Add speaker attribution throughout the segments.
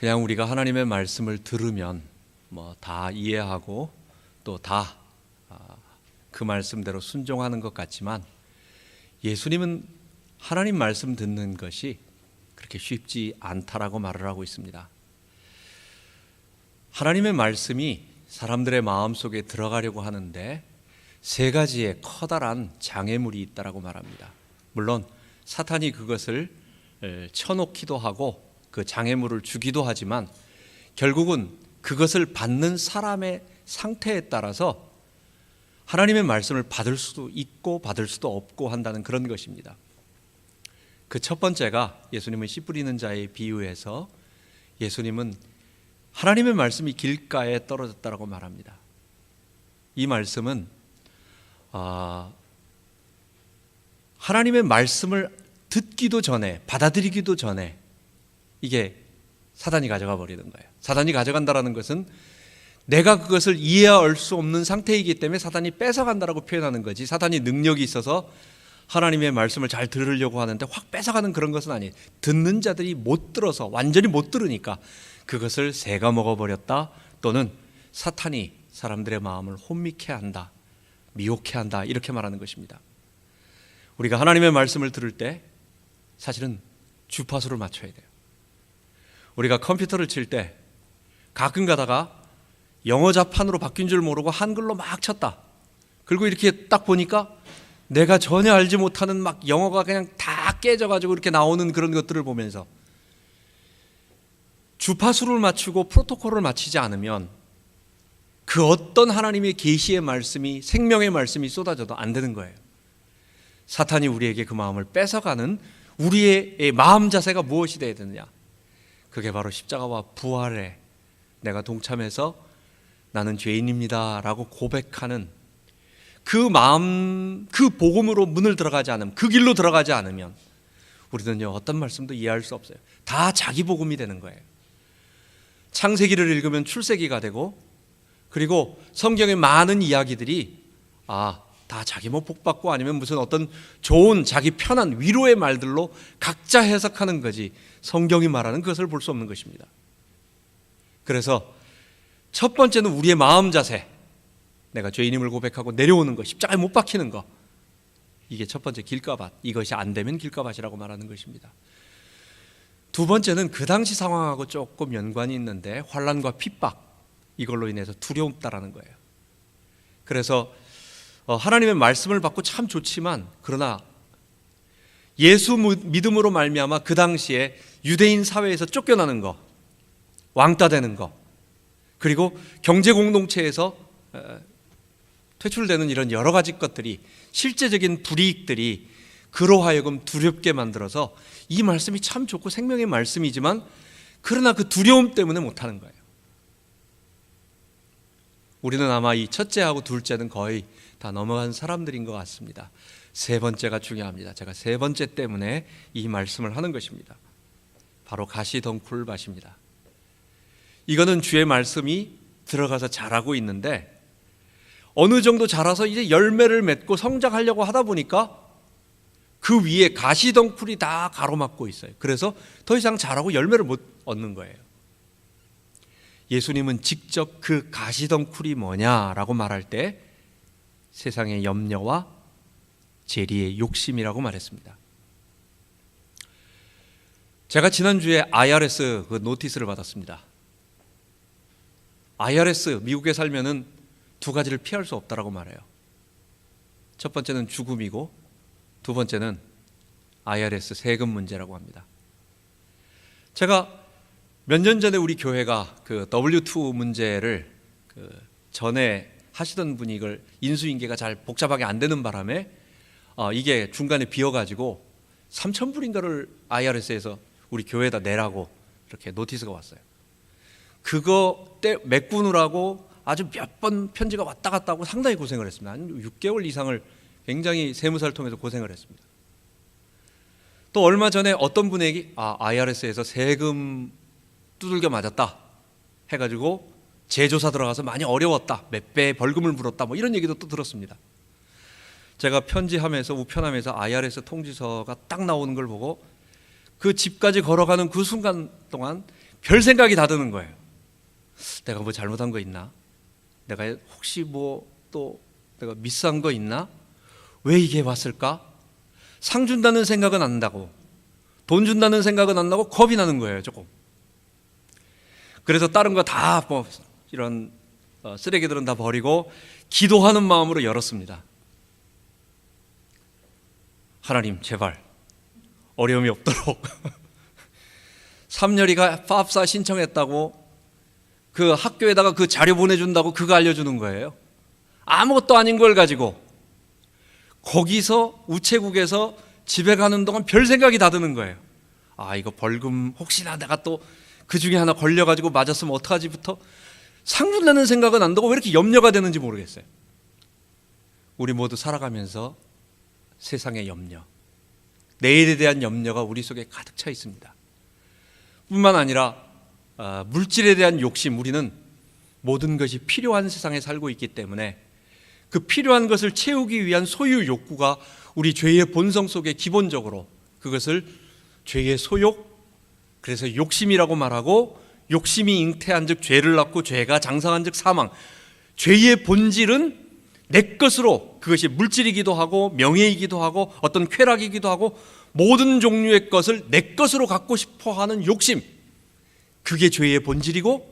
Speaker 1: 그냥 우리가 하나님의 말씀을 들으면 다 이해하고 또 다 그 말씀대로 순종하는 것 같지만, 예수님은 하나님 말씀 듣는 것이 그렇게 쉽지 않다라고 말을 하고 있습니다. 하나님의 말씀이 사람들의 마음속에 들어가려고 하는데 세 가지의 커다란 장애물이 있다라고 말합니다. 물론 사탄이 그것을 쳐놓기도 하고 그 장애물을 주기도 하지만, 결국은 그것을 받는 사람의 상태에 따라서 하나님의 말씀을 받을 수도 있고 받을 수도 없고 한다는 그런 것입니다. 그 첫 번째가, 예수님은 씨 뿌리는 자의 비유에서 예수님은 하나님의 말씀이 길가에 떨어졌다라고 말합니다. 이 말씀은 하나님의 말씀을 듣기도 전에, 받아들이기도 전에 이게 사단이 가져가 버리는 거예요. 사단이 가져간다라는 것은 내가 그것을 이해할 수 없는 상태이기 때문에 사단이 뺏어간다라고 표현하는 거지, 사단이 능력이 있어서 하나님의 말씀을 잘 들으려고 하는데 확 뺏어가는 그런 것은 아니에요. 듣는 자들이 못 들어서, 완전히 못 들으니까 그것을 새가 먹어버렸다, 또는 사탄이 사람들의 마음을 혼미케 한다, 미혹해 한다, 이렇게 말하는 것입니다. 우리가 하나님의 말씀을 들을 때 사실은 주파수를 맞춰야 돼요. 우리가 컴퓨터를 칠 때 가끔 가다가 영어 자판으로 바뀐 줄 모르고 한글로 막 쳤다. 그리고 이렇게 딱 보니까 내가 전혀 알지 못하는 막 영어가 그냥 다 깨져가지고 이렇게 나오는 그런 것들을 보면서, 주파수를 맞추고 프로토콜을 맞추지 않으면 그 어떤 하나님의 계시의 말씀이, 생명의 말씀이 쏟아져도 안 되는 거예요. 사탄이 우리에게 그 마음을 뺏어가는 우리의 마음 자세가 무엇이 되어야 되느냐? 그게 바로 십자가와 부활에 내가 동참해서 나는 죄인입니다 라고 고백하는 그 마음, 그 복음으로 문을 들어가지 않으면, 그 길로 들어가지 않으면 우리는요, 어떤 말씀도 이해할 수 없어요. 다 자기 복음이 되는 거예요. 창세기를 읽으면 출세기가 되고, 그리고 성경의 많은 이야기들이 다 자기 뭐 복받고 아니면 무슨 어떤 좋은 자기 편한 위로의 말들로 각자 해석하는 거지, 성경이 말하는 그것을 볼 수 없는 것입니다. 그래서 첫 번째는 우리의 마음 자세, 내가 죄인임을 고백하고 내려오는 것, 십자가에 못 박히는 것, 이게 첫 번째 길가밭, 이것이 안 되면 길가밭이라고 말하는 것입니다. 두 번째는 그 당시 상황하고 조금 연관이 있는데, 환난과 핍박, 이걸로 인해서 두려움다라는 거예요. 그래서 하나님의 말씀을 받고 참 좋지만, 그러나 예수 믿음으로 말미암아 그 당시에 유대인 사회에서 쫓겨나는 거, 왕따 되는 거, 그리고 경제 공동체에서 퇴출되는 이런 여러 가지 것들이, 실제적인 불이익들이 그로 하여금 두렵게 만들어서 이 말씀이 참 좋고 생명의 말씀이지만, 그러나 그 두려움 때문에 못하는 거예요. 우리는 아마 이 첫째하고 둘째는 거의 다 넘어간 사람들인 것 같습니다. 세 번째가 중요합니다. 제가 세 번째 때문에 이 말씀을 하는 것입니다. 바로 가시덩굴밭입니다. 이거는 주의 말씀이 들어가서 자라고 있는데, 어느 정도 자라서 이제 열매를 맺고 성장하려고 하다 보니까 그 위에 가시덩굴이 다 가로막고 있어요. 그래서 더 이상 자라고 열매를 못 얻는 거예요. 예수님은 직접 그 가시덩굴이 뭐냐라고 말할 때 세상의 염려와 재리의 욕심이라고 말했습니다. 제가 지난주에 IRS 그 노티스를 받았습니다. IRS, 미국에 살면은 두 가지를 피할 수 없다라고 말해요. 첫 번째는 죽음이고, 두 번째는 IRS 세금 문제라고 합니다. 제가 몇 년 전에 우리 교회가 그 W2 문제를 전에 하시던 분이 이걸 인수인계가 잘 복잡하게 안 되는 바람에 이게 중간에 비어가지고 3,000불인가를 IRS에서 우리 교회에다 내라고 이렇게 노티스가 왔어요. 그거 때 메꾸느라고 아주 몇 번 편지가 왔다 갔다 하고 상당히 고생을 했습니다. 한 6개월 이상을 굉장히 세무사를 통해서 고생을 했습니다. 또 얼마 전에 어떤 분에게 IRS에서 세금 두들겨 맞았다 해가지고 재조사 들어가서 많이 어려웠다, 몇 배 벌금을 물었다, 뭐 이런 얘기도 또 들었습니다. 제가 편지하면서 우편함에서 IRS 통지서가 딱 나오는 걸 보고 그 집까지 걸어가는 그 순간 동안 별 생각이 다 드는 거예요. 내가 뭐 잘못한 거 있나? 내가 혹시 뭐 또 내가 미스한 거 있나? 왜 이게 왔을까? 상 준다는 생각은 안 나고, 돈 준다는 생각은 안 나고 겁이 나는 거예요, 조금. 그래서 다른 거 다 뭐 이런 쓰레기들은 다 버리고 기도하는 마음으로 열었습니다. 하나님, 제발 어려움이 없도록. 삼열이가 파업사 신청했다고 그 학교에다가 그 자료 보내준다고 그거 알려주는 거예요. 아무것도 아닌 걸 가지고 거기서 우체국에서 집에 가는 동안 별 생각이 다 드는 거예요. 아, 이거 벌금 혹시나 내가 또 그 중에 하나 걸려가지고 맞았으면 어떡하지부터 상 준다는 생각은 안 들고 왜 이렇게 염려가 되는지 모르겠어요. 우리 모두 살아가면서 세상의 염려, 내일에 대한 염려가 우리 속에 가득 차 있습니다. 뿐만 아니라 물질에 대한 욕심, 우리는 모든 것이 필요한 세상에 살고 있기 때문에 그 필요한 것을 채우기 위한 소유 욕구가 우리 죄의 본성 속에 기본적으로, 그것을 죄의 소욕, 그래서 욕심이라고 말하고, 욕심이 잉태한 즉 죄를 낳고 죄가 장성한 즉 사망. 죄의 본질은 내 것으로, 그것이 물질이기도 하고 명예이기도 하고 어떤 쾌락이기도 하고 모든 종류의 것을 내 것으로 갖고 싶어 하는 욕심, 그게 죄의 본질이고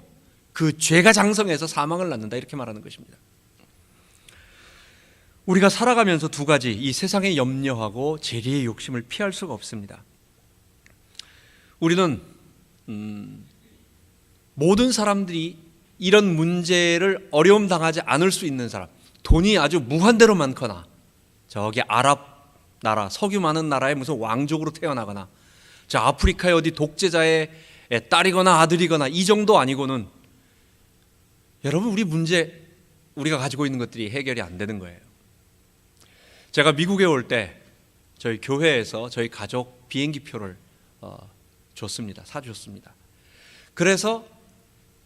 Speaker 1: 그 죄가 장성해서 사망을 낳는다, 이렇게 말하는 것입니다. 우리가 살아가면서 두 가지, 이 세상의 염려하고 재리의 욕심을 피할 수가 없습니다. 우리는 모든 사람들이 이런 문제를 어려움 당하지 않을 수 있는 사람, 돈이 아주 무한대로 많거나 저기 아랍 나라, 석유 많은 나라에 무슨 왕족으로 태어나거나 저 아프리카의 어디 독재자의 딸이거나 아들이거나 이 정도 아니고는, 여러분, 우리 문제, 우리가 가지고 있는 것들이 해결이 안 되는 거예요. 제가 미국에 올 때 저희 교회에서 저희 가족 비행기표를 줬습니다. 사줬습니다. 그래서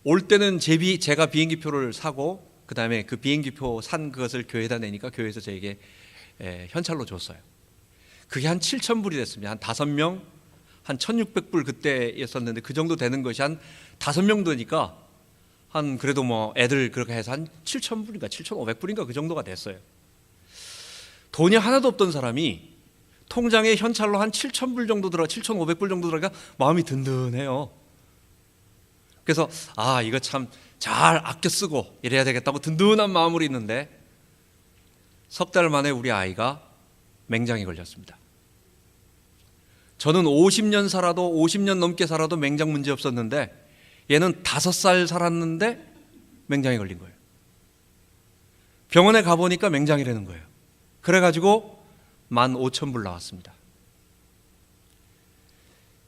Speaker 1: 올 때는 제가 비행기표를 사고 그 다음에 그 비행기표 산 그것을 교회에다 내니까 교회에서 저에게 현찰로 줬어요. 그게 한 7,000불이 됐습니다. 한 5명, 한 1,600불 그때였었는데 그 정도 되는 것이 한 5명 되니까 한 그래도 뭐 애들 그렇게 해서 한 7,000불인가 7,500불인가 그 정도가 됐어요. 돈이 하나도 없던 사람이 통장에 현찰로 한 7,000불 정도 들어, 7,500불 정도 들어가 마음이 든든해요. 그래서 이거 참 잘 아껴 쓰고 이래야 되겠다고 든든한 마음으로 있는데 석 달 만에 우리 아이가 맹장에 걸렸습니다. 저는 50년 넘게 살아도 맹장 문제 없었는데 얘는 5살 살았는데 맹장에 걸린 거예요. 병원에 가보니까 맹장이라는 거예요. 그래가지고 15,000불 나왔습니다.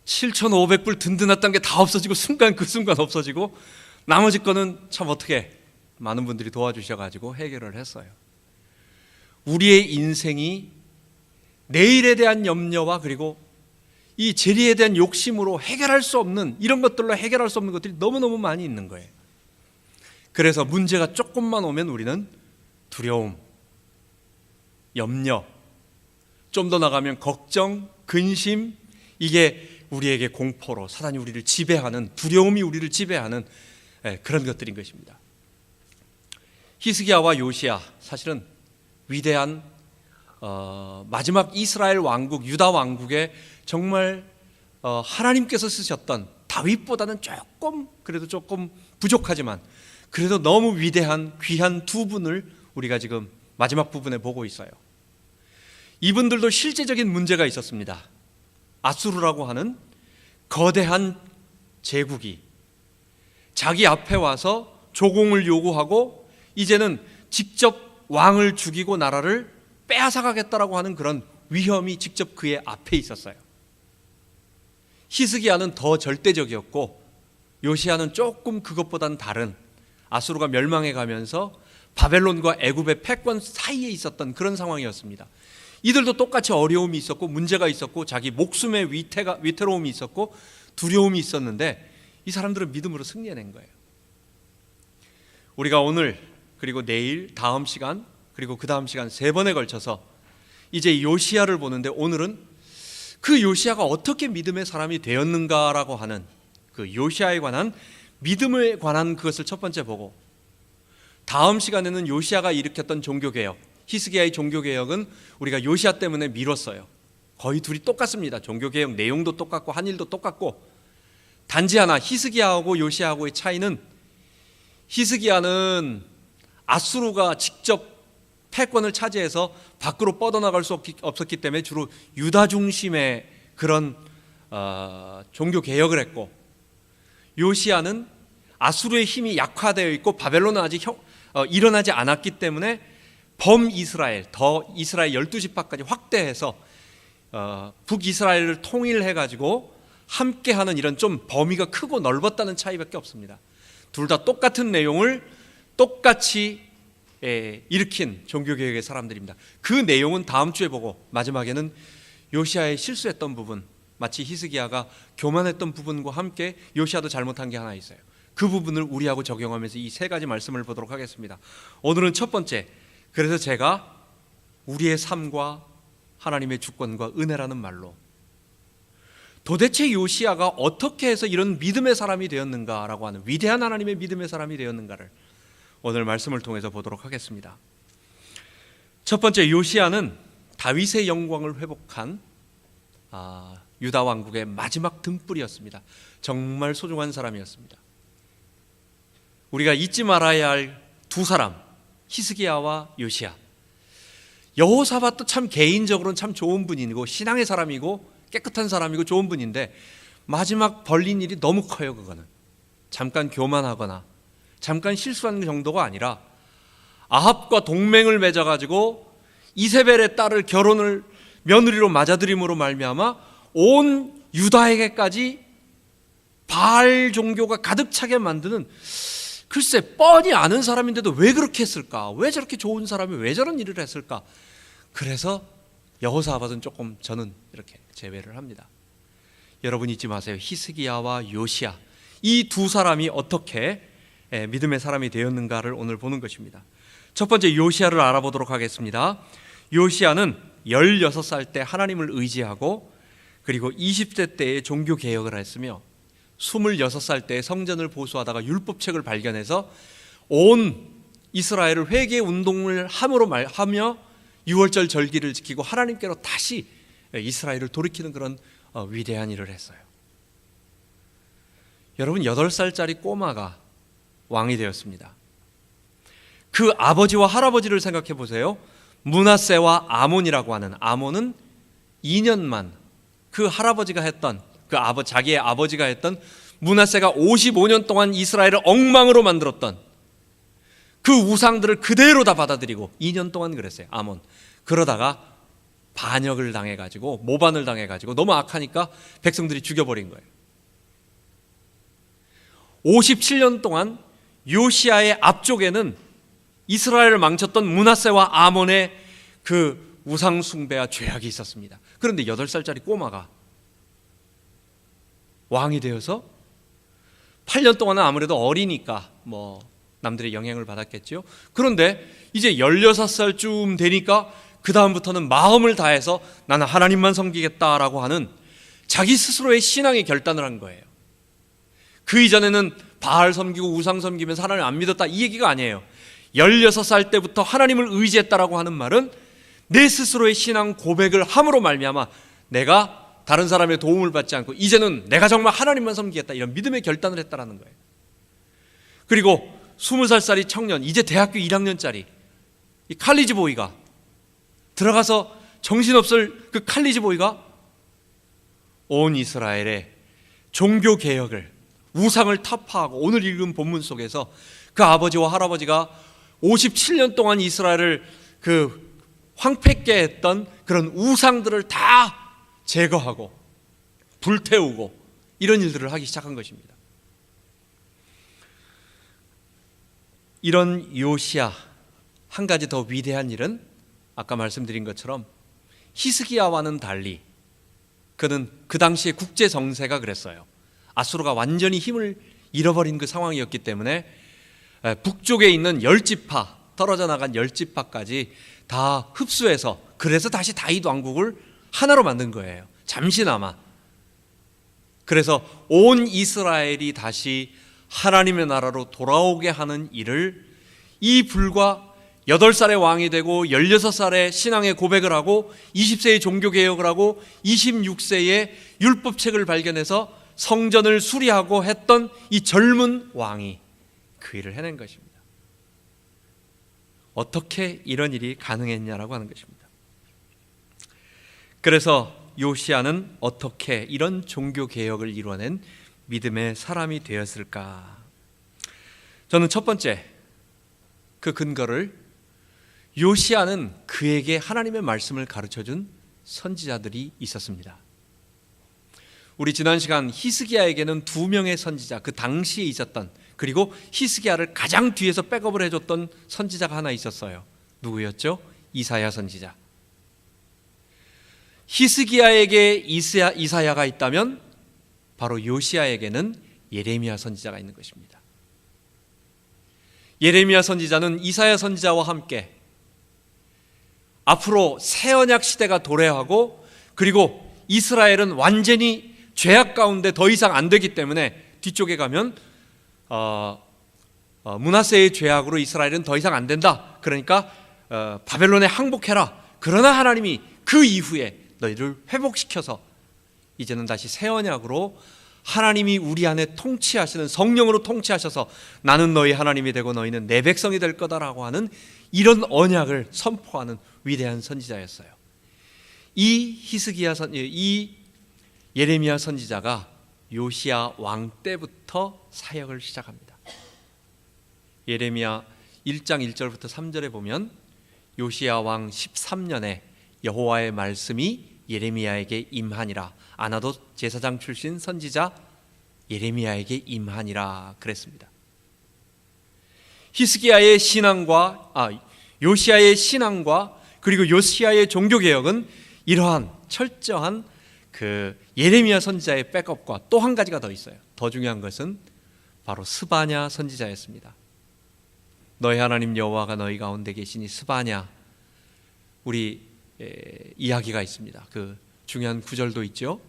Speaker 1: 7,500불 든든했던 게 다 없어지고 그 순간 없어지고 나머지 거는 참 어떻게 많은 분들이 도와주셔가지고 해결을 했어요. 우리의 인생이 내일에 대한 염려와 그리고 이 재리에 대한 욕심으로 해결할 수 없는, 이런 것들로 해결할 수 없는 것들이 너무너무 많이 있는 거예요. 그래서 문제가 조금만 오면 우리는 두려움, 염려, 좀 더 나가면 걱정, 근심, 이게 우리에게 공포로 사단이 우리를 지배하는, 두려움이 우리를 지배하는 그런 것들인 것입니다. 히스기야와 요시야, 사실은 위대한 마지막 이스라엘 왕국, 유다 왕국의 정말 하나님께서 쓰셨던, 다윗보다는 그래도 조금 부족하지만 그래도 너무 위대한 귀한 두 분을 우리가 지금 마지막 부분에 보고 있어요. 이분들도 실제적인 문제가 있었습니다. 아수르라고 하는 거대한 제국이 자기 앞에 와서 조공을 요구하고 이제는 직접 왕을 죽이고 나라를 빼앗아가겠다라고 하는 그런 위험이 직접 그의 앞에 있었어요. 히스기야는 더 절대적이었고 요시야는 조금 그것보다는 다른, 아수르가 멸망해 가면서 바벨론과 애굽의 패권 사이에 있었던 그런 상황이었습니다. 이들도 똑같이 어려움이 있었고 문제가 있었고 자기 목숨의 위태로움이 있었고 두려움이 있었는데 이 사람들은 믿음으로 승리해낸 거예요. 우리가 오늘 그리고 내일, 다음 시간 그리고 그 다음 시간 3번에 걸쳐서 이제 요시야를 보는데, 오늘은 그 요시야가 어떻게 믿음의 사람이 되었는가라고 하는 그 요시야에 관한 믿음에 관한 그것을 첫 번째 보고, 다음 시간에는 요시야가 일으켰던 종교개혁, 히스기야의 종교개혁은 우리가 요시야 때문에 미뤘어요. 거의 둘이 똑같습니다. 종교개혁 내용도 똑같고 한 일도 똑같고, 단지 하나 히스기야하고 요시야하고의 차이는, 히스기야는 아수르가 직접 패권을 차지해서 밖으로 뻗어나갈 수 없었기 때문에 주로 유다 중심의 그런 종교개혁을 했고, 요시야는 아수르의 힘이 약화되어 있고 바벨론은 아직 일어나지 않았기 때문에 범이스라엘, 더 이스라엘 12지파까지 확대해서 북이스라엘을 통일해가지고 함께하는 이런 좀 범위가 크고 넓었다는 차이밖에 없습니다. 둘 다 똑같은 내용을 똑같이 일으킨 종교개혁의 사람들입니다. 그 내용은 다음 주에 보고, 마지막에는 요시야의 실수했던 부분, 마치 히스기야가 교만했던 부분과 함께 요시야도 잘못한 게 하나 있어요. 그 부분을 우리하고 적용하면서 이 세 가지 말씀을 보도록 하겠습니다. 오늘은 첫 번째, 그래서 제가 우리의 삶과 하나님의 주권과 은혜라는 말로 도대체 요시야가 어떻게 해서 이런 믿음의 사람이 되었는가라고 하는, 위대한 하나님의 믿음의 사람이 되었는가를 오늘 말씀을 통해서 보도록 하겠습니다. 첫 번째, 요시야는 다윗의 영광을 회복한 유다 왕국의 마지막 등불이었습니다. 정말 소중한 사람이었습니다. 우리가 잊지 말아야 할 두 사람, 히스기야와 요시야. 여호사밧도 참 개인적으로는 참 좋은 분이고 신앙의 사람이고 깨끗한 사람이고 좋은 분인데, 마지막 벌린 일이 너무 커요. 그거는 잠깐 교만하거나 잠깐 실수한 정도가 아니라 아합과 동맹을 맺어가지고 이세벨의 딸을 결혼을 며느리로 맞아들임으로 말미암아 온 유다에게까지 바알 종교가 가득 차게 만드는, 글쎄 뻔히 아는 사람인데도 왜 그렇게 했을까? 왜 저렇게 좋은 사람이 왜 저런 일을 했을까? 그래서 여호사밧은 조금 저는 이렇게 제외를 합니다. 여러분 잊지 마세요. 히스기야와 요시야, 이 두 사람이 어떻게 믿음의 사람이 되었는가를 오늘 보는 것입니다. 첫 번째, 요시야를 알아보도록 하겠습니다. 요시야는 16살 때 하나님을 의지하고, 그리고 20세 때에 종교개혁을 했으며 26살 때 성전을 보수하다가 율법책을 발견해서 온 이스라엘을 회개 운동을 하며 6월절 절기를 지키고 하나님께로 다시 이스라엘을 돌이키는 그런 위대한 일을 했어요. 여러분, 8살짜리 꼬마가 왕이 되었습니다. 그 아버지와 할아버지를 생각해 보세요. 므낫세와 아몬이라고 하는, 아몬은 2년만 그 할아버지가 했던, 자기의 아버지가 했던, 므낫세가 55년 동안 이스라엘을 엉망으로 만들었던 그 우상들을 그대로 다 받아들이고 2년 동안 그랬어요. 아몬. 그러다가 반역을 당해가지고, 모반을 당해가지고 너무 악하니까 백성들이 죽여버린 거예요. 57년 동안 요시야의 앞쪽에는 이스라엘을 망쳤던 므낫세와 아몬의 그 우상 숭배와 죄악이 있었습니다. 그런데 8살짜리 꼬마가 왕이 되어서 8년 동안은 아무래도 어리니까 남들의 영향을 받았겠죠. 그런데 이제 16살쯤 되니까 그 다음부터는 마음을 다해서 나는 하나님만 섬기겠다라고 하는 자기 스스로의 신앙의 결단을 한 거예요. 그 이전에는 바알 섬기고 우상 섬기면서 하나님을 안 믿었다, 이 얘기가 아니에요. 16살 때부터 하나님을 의지했다라고 하는 말은 내 스스로의 신앙 고백을 함으로 말미암아 내가 다른 사람의 도움을 받지 않고 이제는 내가 정말 하나님만 섬기겠다, 이런 믿음의 결단을 했다라는 거예요. 그리고 20살짜리 청년, 이제 대학교 1학년짜리 이 칼리지 보이가 들어가서 정신없을 그 칼리지 보이가 온 이스라엘의 종교 개혁을, 우상을 타파하고, 오늘 읽은 본문 속에서 그 아버지와 할아버지가 57년 동안 이스라엘을 그 황폐케 했던 그런 우상들을 다 제거하고 불태우고 이런 일들을 하기 시작한 것입니다. 이런 요시야, 한 가지 더 위대한 일은 아까 말씀드린 것처럼 히스기야와는 달리 그는 그 당시에 국제 정세가 그랬어요. 아수르가 완전히 힘을 잃어버린 그 상황이었기 때문에 북쪽에 있는 10지파, 떨어져 나간 10지파까지 다 흡수해서, 그래서 다시 다윗 왕국을 하나로 만든 거예요. 잠시나마. 그래서 온 이스라엘이 다시 하나님의 나라로 돌아오게 하는 일을 이 불과 8살의 왕이 되고 16살에 신앙의 고백을 하고 20세에 종교개혁을 하고 26세에 율법책을 발견해서 성전을 수리하고 했던 이 젊은 왕이 그 일을 해낸 것입니다. 어떻게 이런 일이 가능했냐라고 하는 것입니다. 그래서 요시야는 어떻게 이런 종교개혁을 이뤄낸 믿음의 사람이 되었을까? 저는 첫 번째 그 근거를 요시야는 그에게 하나님의 말씀을 가르쳐준 선지자들이 있었습니다. 우리 지난 시간 히스기야에게는 2명의 선지자, 그 당시에 있었던, 그리고 히스기야를 가장 뒤에서 백업을 해줬던 선지자가 하나 있었어요. 누구였죠? 이사야 선지자. 히스기야에게 이사야가 있다면 바로 요시야에게는 예레미야 선지자가 있는 것입니다. 예레미야 선지자는 이사야 선지자와 함께 앞으로 새 언약 시대가 도래하고, 그리고 이스라엘은 완전히 죄악 가운데 더 이상 안 되기 때문에 뒤쪽에 가면 므낫세의 죄악으로 이스라엘은 더 이상 안 된다. 그러니까 바벨론에 항복해라. 그러나 하나님이 그 이후에 너희를 회복시켜서 이제는 다시 새 언약으로 하나님이 우리 안에 통치하시는 성령으로 통치하셔서 나는 너희 하나님이 되고 너희는 내 백성이 될 거다라고 하는 이런 언약을 선포하는 위대한 선지자였어요. 이 예레미야 선지자가 요시야 왕 때부터 사역을 시작합니다. 예레미야 1장 1절부터 3절에 보면 요시야 왕 13년에 여호와의 말씀이 예레미야에게 임하니라. 아나도 제사장 출신 선지자 예레미야에게 임하니라 그랬습니다. 히스기야의 신앙과 요시야의 신앙과 그리고 요시야의 종교개혁은 이러한 철저한 그 예레미야 선지자의 백업과 또 한 가지가 더 있어요. 더 중요한 것은 바로 스바냐 선지자였습니다. 너희 하나님 여호와가 너희 가운데 계시니 스바냐, 우리 이야기가 있습니다. 그 중요한 구절도 있죠.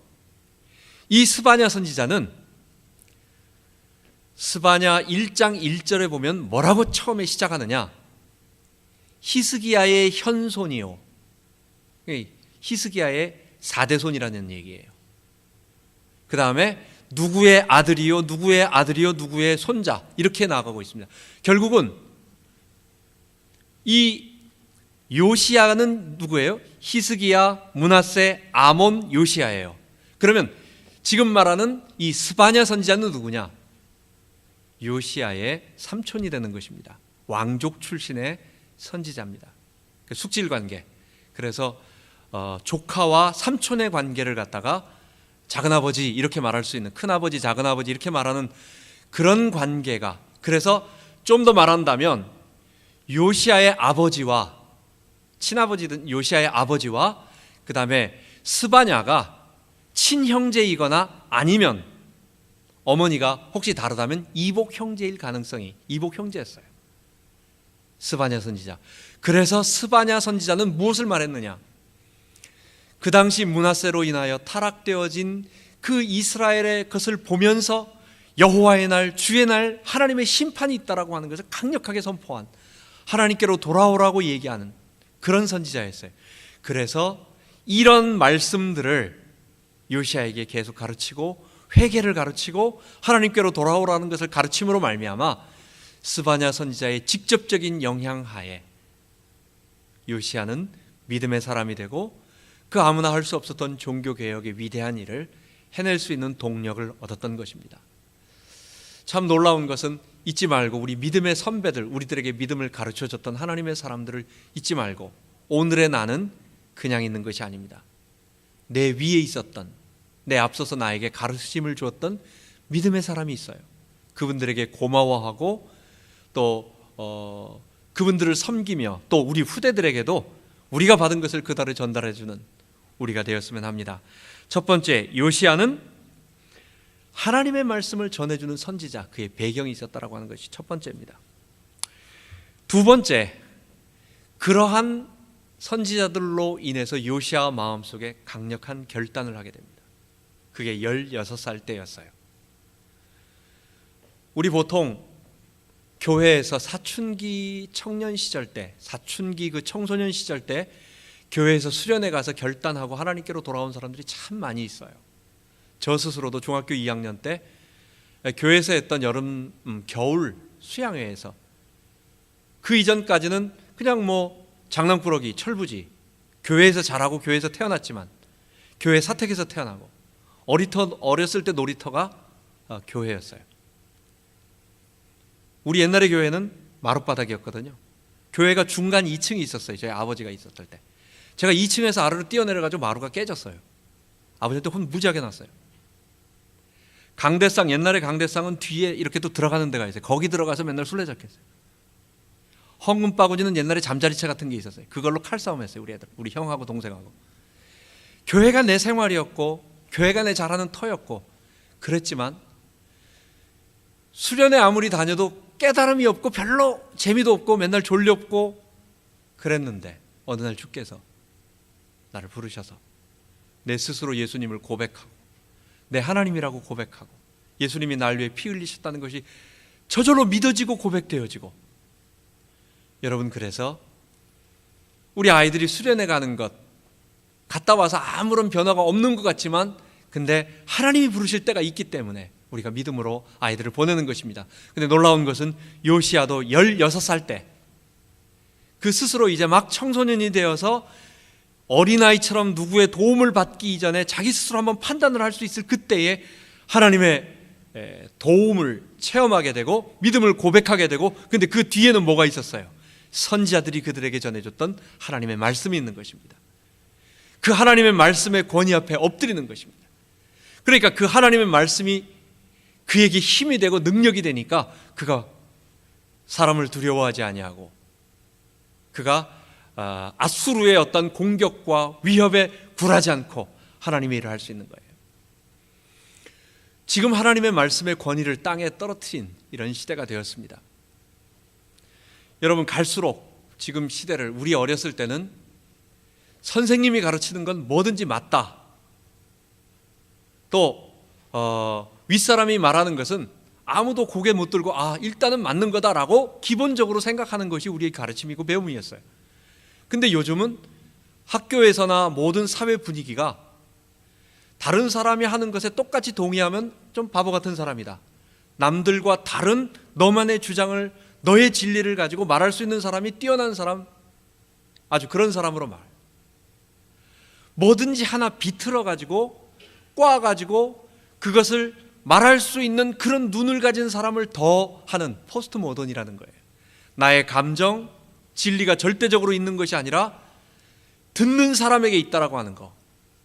Speaker 1: 이 스바냐 선지자는 스바냐 1장 1절에 보면 뭐라고 처음에 시작하느냐? 히스기야의 현손이요, 히스기야의 4대손이라는 얘기예요. 그 다음에 누구의 아들이요, 누구의 아들이요, 누구의 손자, 이렇게 나아가고 있습니다. 결국은 이 요시야는 누구예요? 히스기야, 므낫세, 아몬, 요시야예요. 그러면 지금 말하는 이 스바냐 선지자는 누구냐? 요시야의 삼촌이 되는 것입니다. 왕족 출신의 선지자입니다. 숙질 관계. 그래서 조카와 삼촌의 관계를 갖다가 작은아버지 이렇게 말할 수 있는, 큰아버지, 작은아버지 이렇게 말하는 그런 관계가, 그래서 좀 더 말한다면 요시야의 아버지와 친아버지든 요시야의 아버지와 그 다음에 스바냐가 친형제이거나 아니면 어머니가 혹시 다르다면 이복 형제일 가능성이, 이복 형제였어요. 스바냐 선지자. 그래서 스바냐 선지자는 무엇을 말했느냐? 그 당시 므낫세로 인하여 타락되어진 그 이스라엘의 것을 보면서 여호와의 날, 주의 날, 하나님의 심판이 있다라고 하는 것을 강력하게 선포한, 하나님께로 돌아오라고 얘기하는 그런 선지자였어요. 그래서 이런 말씀들을 요시야에게 계속 가르치고 회개를 가르치고 하나님께로 돌아오라는 것을 가르침으로 말미암아 스바냐 선지자의 직접적인 영향하에 요시야는 믿음의 사람이 되고 그 아무나 할 수 없었던 종교개혁의 위대한 일을 해낼 수 있는 동력을 얻었던 것입니다. 참 놀라운 것은 잊지 말고 우리 믿음의 선배들, 우리들에게 믿음을 가르쳐줬던 하나님의 사람들을 잊지 말고 오늘의 나는 그냥 있는 것이 아닙니다. 내 위에 있었던, 내 앞서서 나에게 가르침을 주었던 믿음의 사람이 있어요. 그분들에게 고마워하고 또 그분들을 섬기며 또 우리 후대들에게도 우리가 받은 것을 그대로 전달해주는 우리가 되었으면 합니다. 첫 번째, 요시야는 하나님의 말씀을 전해주는 선지자, 그의 배경이 있었다라고 하는 것이 첫 번째입니다. 두 번째, 그러한 선지자들로 인해서 요시야 마음속에 강력한 결단을 하게 됩니다. 그게 16살 때였어요. 우리 보통 교회에서 사춘기 청년 시절 때, 사춘기 그 청소년 시절 때 교회에서 수련회 가서 결단하고 하나님께로 돌아온 사람들이 참 많이 있어요. 저 스스로도 중학교 2학년 때 교회에서 했던 겨울 수양회에서, 그 이전까지는 그냥 뭐 장난꾸러기, 철부지, 교회에서 자라고 교회에서 태어났지만 교회 사택에서 태어나고 어렸을 때 놀이터가 교회였어요. 우리 옛날의 교회는 마룻바닥이었거든요. 교회가 중간 2층이 있었어요. 저희 아버지가 있었을 때 제가 2층에서 아래로 뛰어내려가지고 마루가 깨졌어요. 아버지한테 혼 무지하게 났어요. 강대상, 옛날에 강대상은 뒤에 이렇게 또 들어가는 데가 있어요. 거기 들어가서 맨날 술래잡겠어요. 헝금바구니는 옛날에 잠자리채 같은 게 있었어요. 그걸로 칼싸움했어요. 우리 애들, 우리 형하고 동생하고. 교회가 내 생활이었고 교회가 내 잘하는 터였고 그랬지만 수련회 아무리 다녀도 깨달음이 없고 별로 재미도 없고 맨날 졸렵고 그랬는데, 어느 날 주께서 나를 부르셔서 내 스스로 예수님을 고백하고 내 하나님이라고 고백하고 예수님이 날 위해 피 흘리셨다는 것이 저절로 믿어지고 고백되어지고, 여러분, 그래서 우리 아이들이 수련회 가는 것, 갔다 와서 아무런 변화가 없는 것 같지만 근데 하나님이 부르실 때가 있기 때문에 우리가 믿음으로 아이들을 보내는 것입니다. 근데 놀라운 것은 요시야도 16살 때 그 스스로 이제 막 청소년이 되어서 어린아이처럼 누구의 도움을 받기 이전에 자기 스스로 한번 판단을 할 수 있을 그때에 하나님의 도움을 체험하게 되고 믿음을 고백하게 되고, 근데 그 뒤에는 뭐가 있었어요? 선지자들이 그들에게 전해줬던 하나님의 말씀이 있는 것입니다. 그 하나님의 말씀의 권위 앞에 엎드리는 것입니다. 그러니까 그 하나님의 말씀이 그에게 힘이 되고 능력이 되니까 그가 사람을 두려워하지 아니하고 그가 아수르의 어떤 공격과 위협에 굴하지 않고 하나님의 일을 할 수 있는 거예요. 지금 하나님의 말씀의 권위를 땅에 떨어뜨린 이런 시대가 되었습니다. 여러분, 갈수록 지금 시대를, 우리 어렸을 때는 선생님이 가르치는 건 뭐든지 맞다, 또 윗사람이 말하는 것은 아무도 고개 못 들고 일단은 맞는 거다라고 기본적으로 생각하는 것이 우리의 가르침이고 배움이었어요. 근데 요즘은 학교에서나 모든 사회 분위기가 다른 사람이 하는 것에 똑같이 동의하면 좀 바보 같은 사람이다, 남들과 다른 너만의 주장을, 너의 진리를 가지고 말할 수 있는 사람이 뛰어난 사람, 아주 그런 사람으로 말, 뭐든지 하나 비틀어 가지고 꽈 가지고 그것을 말할 수 있는 그런 눈을 가진 사람을 더 하는 포스트 모던이라는 거예요. 나의 감정, 진리가 절대적으로 있는 것이 아니라 듣는 사람에게 있다라고 하는 거,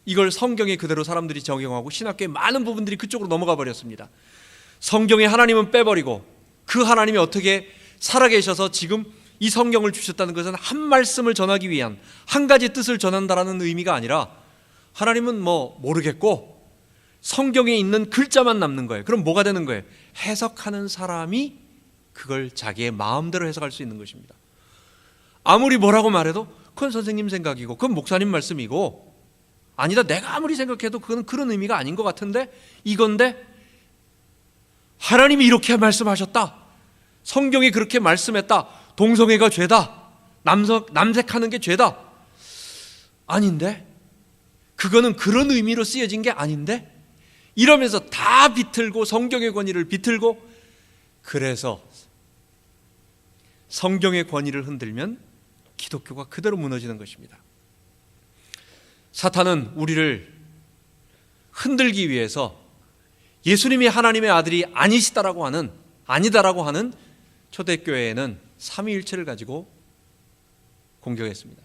Speaker 1: 이걸 성경에 그대로 사람들이 적용하고 신학교의 많은 부분들이 그쪽으로 넘어가 버렸습니다. 성경에 하나님은 빼버리고 그 하나님이 어떻게 살아계셔서 지금 이 성경을 주셨다는 것은 한 말씀을 전하기 위한 한 가지 뜻을 전한다라는 의미가 아니라 하나님은 모르겠고 성경에 있는 글자만 남는 거예요. 그럼 뭐가 되는 거예요? 해석하는 사람이 그걸 자기의 마음대로 해석할 수 있는 것입니다. 아무리 뭐라고 말해도 그건 선생님 생각이고 그건 목사님 말씀이고, 아니다, 내가 아무리 생각해도 그건 그런 의미가 아닌 것 같은데 이건데 하나님이 이렇게 말씀하셨다, 성경이 그렇게 말씀했다, 동성애가 죄다, 남색하는 게 죄다, 아닌데, 그거는 그런 의미로 쓰여진 게 아닌데, 이러면서 다 비틀고 성경의 권위를 비틀고, 그래서 성경의 권위를 흔들면 기독교가 그대로 무너지는 것입니다. 사탄은 우리를 흔들기 위해서 예수님이 하나님의 아들이 아니다라고 하는 초대교회에는 삼위일체를 가지고 공격했습니다.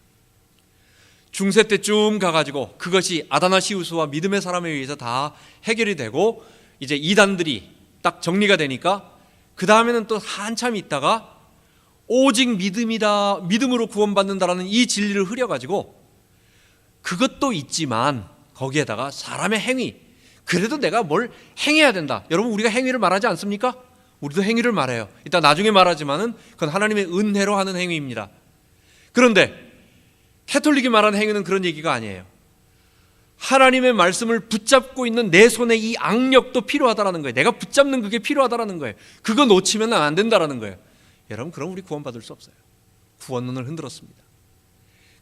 Speaker 1: 중세 때쯤 가가지고 그것이 아다나시우스와 믿음의 사람에 의해서 다 해결이 되고 이제 이단들이 딱 정리가 되니까 그 다음에는 또 한참 있다가 오직 믿음이다, 믿음으로 구원받는다라는 이 진리를 흐려가지고 그것도 있지만 거기에다가 사람의 행위, 그래도 내가 뭘 행해야 된다. 여러분, 우리가 행위를 말하지 않습니까? 우리도 행위를 말해요. 이따 나중에 말하지만은 그건 하나님의 은혜로 하는 행위입니다. 그런데 캐톨릭이 말하는 행위는 그런 얘기가 아니에요. 하나님의 말씀을 붙잡고 있는 내 손에 이 악력도 필요하다라는 거예요. 내가 붙잡는 그게 필요하다라는 거예요. 그거 놓치면 안 된다라는 거예요. 여러분, 그럼 우리 구원받을 수 없어요. 구원론을 흔들었습니다.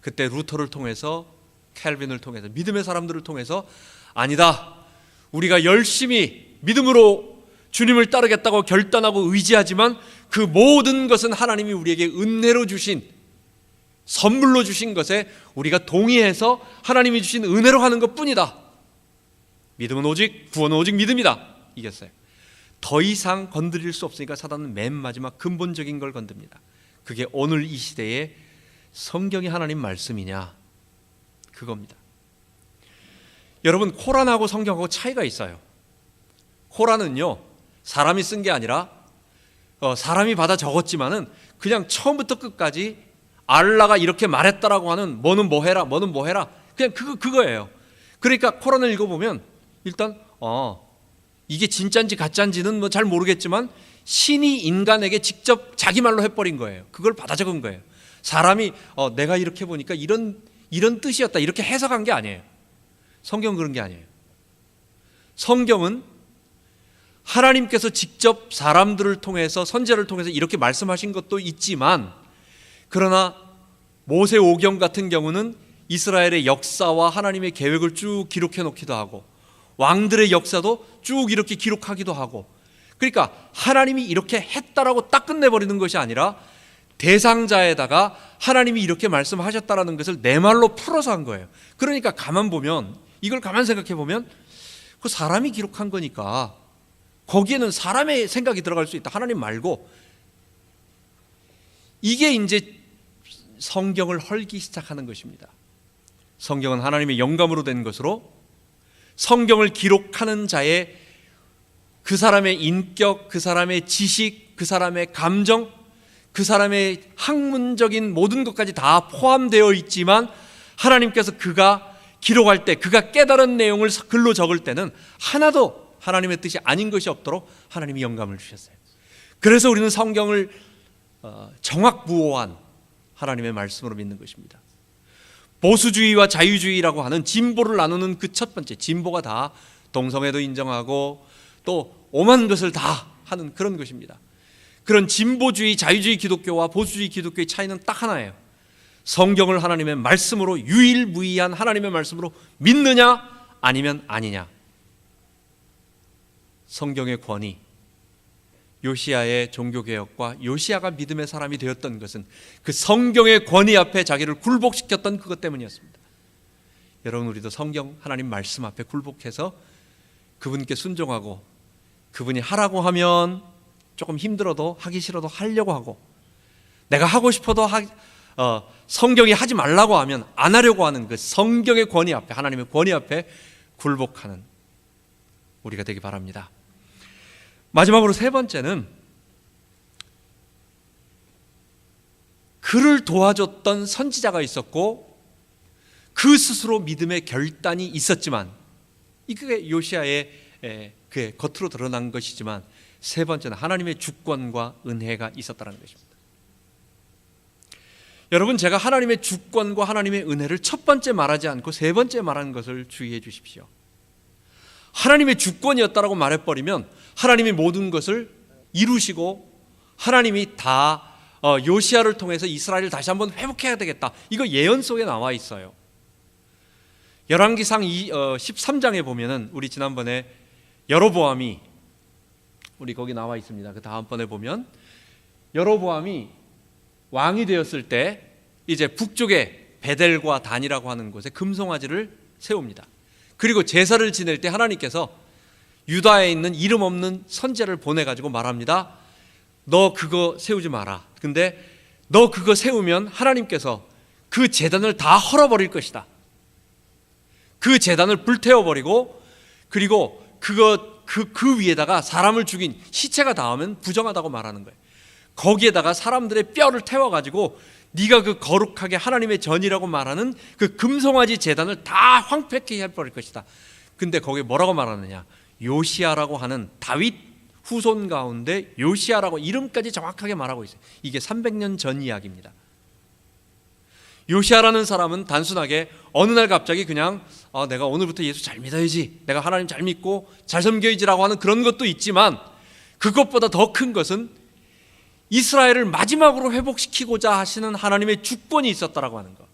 Speaker 1: 그때 루터를 통해서, 캘빈을 통해서, 믿음의 사람들을 통해서 아니다, 우리가 열심히 믿음으로 주님을 따르겠다고 결단하고 의지하지만 그 모든 것은 하나님이 우리에게 은혜로 주신, 선물로 주신 것에 우리가 동의해서 하나님이 주신 은혜로 하는 것뿐이다. 믿음은 오직, 구원은 오직 믿음이다. 이겼어요. 더 이상 건드릴 수 없으니까 사단은 맨 마지막 근본적인 걸 건듭니다. 그게 오늘 이 시대에 성경이 하나님 말씀이냐, 그겁니다. 여러분, 코란하고 성경하고 차이가 있어요. 코란은요, 사람이 쓴 게 아니라 사람이 받아 적었지만은 그냥 처음부터 끝까지 알라가 이렇게 말했다라고 하는 뭐는 뭐 해라, 뭐는 뭐 해라, 그냥 그거예요. 그러니까 코란을 읽어보면 일단 이게 진짜인지 가짜인지는 뭐 잘 모르겠지만 신이 인간에게 직접 자기 말로 해버린 거예요. 그걸 받아 적은 거예요. 사람이 내가 이렇게 보니까 이런 뜻이었다, 이렇게 해석한 게 아니에요. 성경은 그런 게 아니에요. 성경은 하나님께서 직접 사람들을 통해서, 선지자를 통해서 이렇게 말씀하신 것도 있지만, 그러나 모세오경 같은 경우는 이스라엘의 역사와 하나님의 계획을 쭉 기록해 놓기도 하고, 왕들의 역사도 쭉 이렇게 기록하기도 하고, 그러니까 하나님이 이렇게 했다라고 딱 끝내버리는 것이 아니라 대상자에다가 하나님이 이렇게 말씀하셨다라는 것을 내 말로 풀어서 한 거예요. 그러니까 가만 보면, 이걸 가만 생각해 보면, 그 사람이 기록한 거니까 거기에는 사람의 생각이 들어갈 수 있다, 하나님 말고. 이게 이제 성경을 헐기 시작하는 것입니다. 성경은 하나님의 영감으로 된 것으로 성경을 기록하는 자의, 그 사람의 인격, 그 사람의 지식, 그 사람의 감정, 그 사람의 학문적인 모든 것까지 다 포함되어 있지만, 하나님께서 그가 기록할 때, 그가 깨달은 내용을 글로 적을 때는 하나도 하나님의 뜻이 아닌 것이 없도록 하나님이 영감을 주셨어요. 그래서 우리는 성경을 정확무오한 하나님의 말씀으로 믿는 것입니다. 보수주의와 자유주의라고 하는 진보를 나누는 그 첫 번째, 진보가 다 동성애도 인정하고 또 오만 것을 다 하는 그런 것입니다. 그런 진보주의, 자유주의 기독교와 보수주의 기독교의 차이는 딱 하나예요. 성경을 하나님의 말씀으로, 유일무이한 하나님의 말씀으로 믿느냐 아니면 아니냐. 성경의 권위, 요시야의 종교개혁과 요시야가 믿음의 사람이 되었던 것은 그 성경의 권위 앞에 자기를 굴복시켰던 그것 때문이었습니다. 여러분, 우리도 성경 하나님 말씀 앞에 굴복해서 그분께 순종하고, 그분이 하라고 하면 조금 힘들어도, 하기 싫어도 하려고 하고, 내가 하고 싶어도 성경이 하지 말라고 하면 안 하려고 하는 그 성경의 권위 앞에, 하나님의 권위 앞에 굴복하는 우리가 되기 바랍니다. 마지막으로 세 번째는, 그를 도와줬던 선지자가 있었고 그 스스로 믿음의 결단이 있었지만, 이게 요시야의 그 겉으로 드러난 것이지만, 세 번째는 하나님의 주권과 은혜가 있었다는 것입니다. 여러분, 제가 하나님의 주권과 하나님의 은혜를 첫 번째 말하지 않고 세 번째 말한 것을 주의해 주십시오. 하나님의 주권이었다라고 말해버리면 하나님이 모든 것을 이루시고 하나님이 다 요시야를 통해서 이스라엘을 다시 한번 회복해야 되겠다, 이거 예언 속에 나와 있어요. 열왕기상 13장에 보면은, 우리 지난번에 여로보암이, 우리 거기 나와 있습니다. 그 다음번에 보면 여로보암이 왕이 되었을 때 이제 북쪽에 베델과 단이라고 하는 곳에 금송아지를 세웁니다. 그리고 제사를 지낼 때 하나님께서 유다에 있는 이름 없는 선지자를 보내가지고 말합니다. 너 그거 세우지 마라. 근데 너 그거 세우면 하나님께서 그 제단을 다 헐어버릴 것이다. 그 제단을 불태워버리고, 그리고 그 위에다가 사람을 죽인 시체가 닿으면 부정하다고 말하는 거예요. 거기에다가 사람들의 뼈를 태워가지고 네가 그 거룩하게 하나님의 전이라고 말하는 그 금송아지 제단을 다 황폐케 해버릴 것이다. 근데 거기에 뭐라고 말하느냐, 요시야라고 하는 다윗 후손 가운데 요시야라고 이름까지 정확하게 말하고 있어요. 이게 300년 전 이야기입니다. 요시아라는 사람은 단순하게 어느 날 갑자기 그냥 내가 오늘부터 예수 잘 믿어야지, 내가 하나님 잘 믿고 잘 섬겨야지라고 하는 그런 것도 있지만, 그것보다 더 큰 것은 이스라엘을 마지막으로 회복시키고자 하시는 하나님의 주권이 있었다라고 하는 것.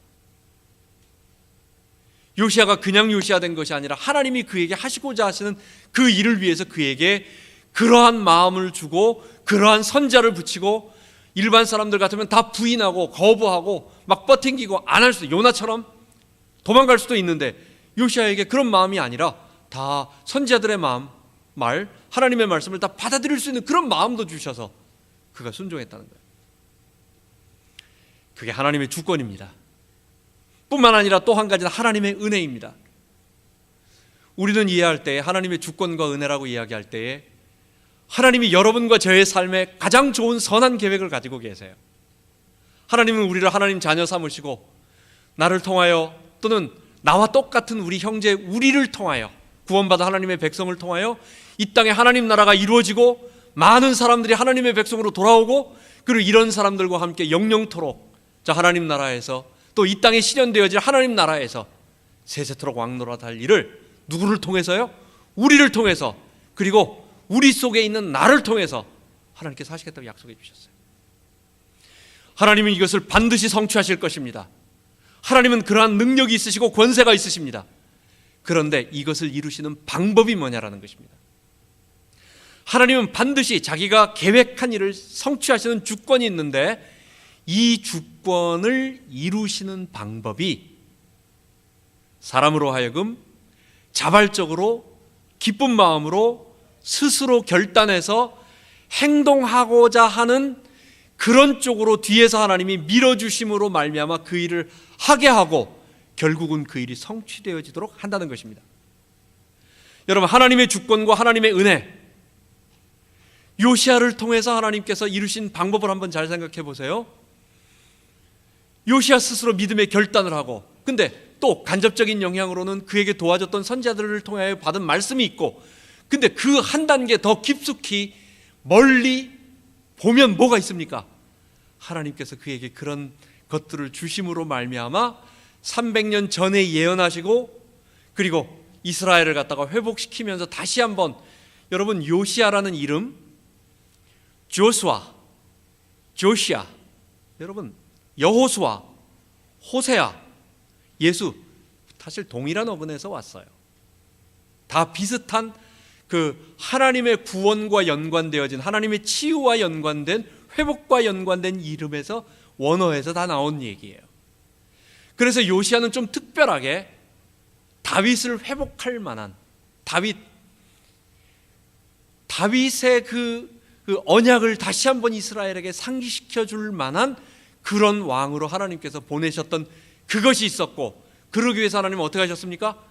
Speaker 1: 요시아가 그냥 요시아 된 것이 아니라 하나님이 그에게 하시고자 하시는 그 일을 위해서 그에게 그러한 마음을 주고 그러한 선자를 붙이고, 일반 사람들 같으면 다 부인하고 거부하고 막 버팅기고 안 할 수도, 요나처럼 도망갈 수도 있는데, 요시아에게 그런 마음이 아니라 다 선지자들의 말, 하나님의 말씀을 다 받아들일 수 있는 그런 마음도 주셔서 그가 순종했다는 거예요. 그게 하나님의 주권입니다. 뿐만 아니라 또 한 가지는 하나님의 은혜입니다. 우리는 이해할 때 하나님의 주권과 은혜라고 이야기할 때에 하나님이 여러분과 저의 삶에 가장 좋은 선한 계획을 가지고 계세요. 하나님은 우리를 하나님 자녀 삼으시고 나를 통하여, 또는 나와 똑같은 우리 형제 우리를 통하여, 구원받은 하나님의 백성을 통하여 이 땅에 하나님 나라가 이루어지고 많은 사람들이 하나님의 백성으로 돌아오고, 그리고 이런 사람들과 함께 영영토록 저 하나님 나라에서, 또 이 땅에 실현되어질 하나님 나라에서 세세토록 왕노릇 할 일을 누구를 통해서요? 우리를 통해서, 그리고 우리 속에 있는 나를 통해서 하나님께서 하시겠다고 약속해 주셨어요. 하나님은 이것을 반드시 성취하실 것입니다. 하나님은 그러한 능력이 있으시고 권세가 있으십니다. 그런데 이것을 이루시는 방법이 뭐냐라는 것입니다. 하나님은 반드시 자기가 계획한 일을 성취하시는 주권이 있는데, 이 주권을 이루시는 방법이 사람으로 하여금 자발적으로 기쁜 마음으로 스스로 결단해서 행동하고자 하는 그런 쪽으로 뒤에서 하나님이 밀어주심으로 말미암아 그 일을 하게 하고 결국은 그 일이 성취되어지도록 한다는 것입니다. 여러분, 하나님의 주권과 하나님의 은혜, 요시아를 통해서 하나님께서 이루신 방법을 한번 잘 생각해 보세요. 요시아 스스로 믿음의 결단을 하고, 근데 또 간접적인 영향으로는 그에게 도와줬던 선지자들을 통하여 받은 말씀이 있고, 근데 그 한 단계 더 깊숙이 멀리 보면 뭐가 있습니까? 하나님께서 그에게 그런 것들을 주심으로 말미암아 300년 전에 예언하시고, 그리고 이스라엘을 갖다가 회복시키면서 다시 한번, 여러분, 요시아라는 이름, 조시아, 여러분, 여호수아, 호세아, 예수, 사실 동일한 어근에서 왔어요. 다 비슷한 그 하나님의 구원과 연관되어진, 하나님의 치유와 연관된, 회복과 연관된 이름에서, 원어에서 다 나온 얘기예요. 그래서 요시아는 좀 특별하게 다윗을 회복할 만한, 다윗의 그 언약을 다시 한번 이스라엘에게 상기시켜 줄 만한 그런 왕으로 하나님께서 보내셨던 그것이 있었고, 그러기 위해서 하나님은 어떻게 하셨습니까?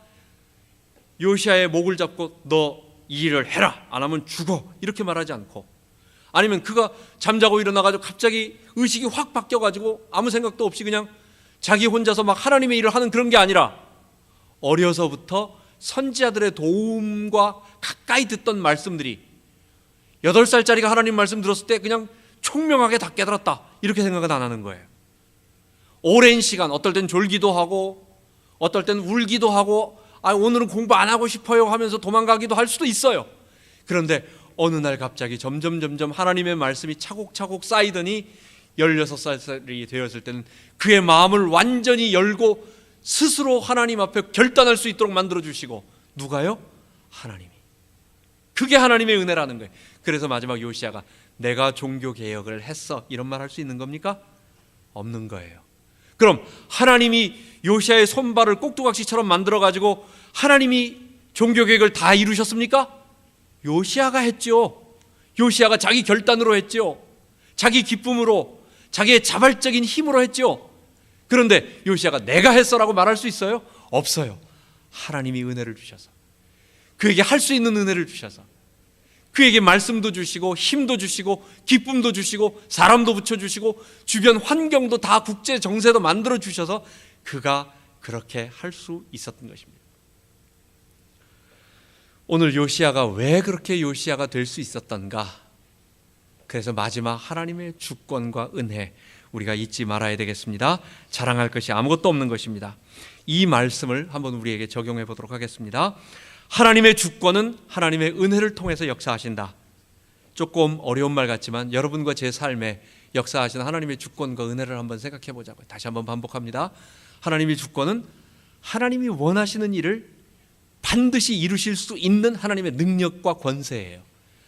Speaker 1: 요시아의 목을 잡고 너 이 일을 해라, 안 하면 죽어, 이렇게 말하지 않고, 아니면 그가 잠자고 일어나가지고 갑자기 의식이 확 바뀌어가지고 아무 생각도 없이 그냥 자기 혼자서 막 하나님의 일을 하는 그런 게 아니라, 어려서부터 선지자들의 도움과 가까이 듣던 말씀들이, 8살짜리가 하나님 말씀 들었을 때 그냥 총명하게 다 깨달았다, 이렇게 생각은 안 하는 거예요. 오랜 시간, 어떨 땐 졸기도 하고 어떨 땐 울기도 하고, 오늘은 공부 안 하고 싶어요 하면서 도망가기도 할 수도 있어요. 그런데 어느 날 갑자기 점점 하나님의 말씀이 차곡차곡 쌓이더니 16살이 되었을 때는 그의 마음을 완전히 열고 스스로 하나님 앞에 결단할 수 있도록 만들어주시고, 누가요? 하나님이. 그게 하나님의 은혜라는 거예요. 그래서 마지막 요시아가 내가 종교개혁을 했어, 이런 말 할 수 있는 겁니까? 없는 거예요. 그럼 하나님이 요시아의 손발을 꼭두각시처럼 만들어가지고 하나님이 종교개혁을 다 이루셨습니까? 요시아가 했죠. 요시아가 자기 결단으로 했죠. 자기 기쁨으로, 자기의 자발적인 힘으로 했죠. 그런데 요시아가 내가 했어라고 말할 수 있어요? 없어요. 하나님이 은혜를 주셔서, 그에게 할 수 있는 은혜를 주셔서, 그에게 말씀도 주시고 힘도 주시고 기쁨도 주시고 사람도 붙여주시고 주변 환경도 다 국제 정세도 만들어 주셔서 그가 그렇게 할 수 있었던 것입니다. 오늘 요시아가 왜 그렇게 요시아가 될 수 있었던가? 그래서 마지막 하나님의 주권과 은혜, 우리가 잊지 말아야 되겠습니다. 자랑할 것이 아무것도 없는 것입니다. 이 말씀을 한번 우리에게 적용해 보도록 하겠습니다. 하나님의 주권은 하나님의 은혜를 통해서 역사하신다. 조금 어려운 말 같지만 여러분과 제 삶에 역사하시는 하나님의 주권과 은혜를 한번 생각해 보자고요. 다시 한번 반복합니다. 하나님의 주권은 하나님이 원하시는 일을 반드시 이루실 수 있는 하나님의 능력과 권세예요.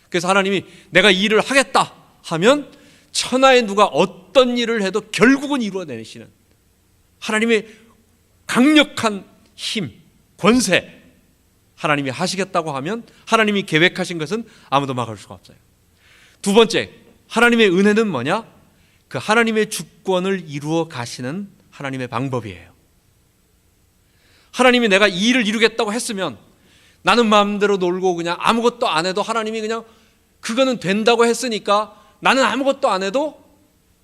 Speaker 1: 그래서 하나님이 내가 이 일을 하겠다 하면 천하에 누가 어떤 일을 해도 결국은 이루어내시는 하나님의 강력한 힘, 권세, 하나님이 하시겠다고 하면 하나님이 계획하신 것은 아무도 막을 수가 없어요. 두 번째, 하나님의 은혜는 뭐냐? 그 하나님의 주권을 이루어 가시는 하나님의 방법이에요. 하나님이 내가 이 일을 이루겠다고 했으면 나는 마음대로 놀고 그냥 아무것도 안 해도 하나님이 그냥 그거는 된다고 했으니까 나는 아무것도 안 해도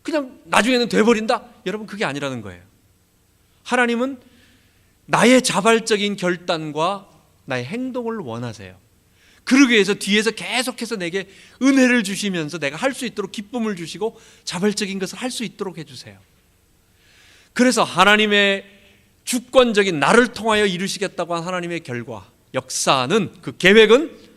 Speaker 1: 그냥 나중에는 돼버린다. 여러분, 그게 아니라는 거예요. 하나님은 나의 자발적인 결단과 나의 행동을 원하세요. 그러기 위해서 뒤에서 계속해서 내게 은혜를 주시면서 내가 할 수 있도록 기쁨을 주시고 자발적인 것을 할 수 있도록 해주세요. 그래서 하나님의 주권적인 나를 통하여 이루시겠다고 한 하나님의 결과, 역사는, 그 계획은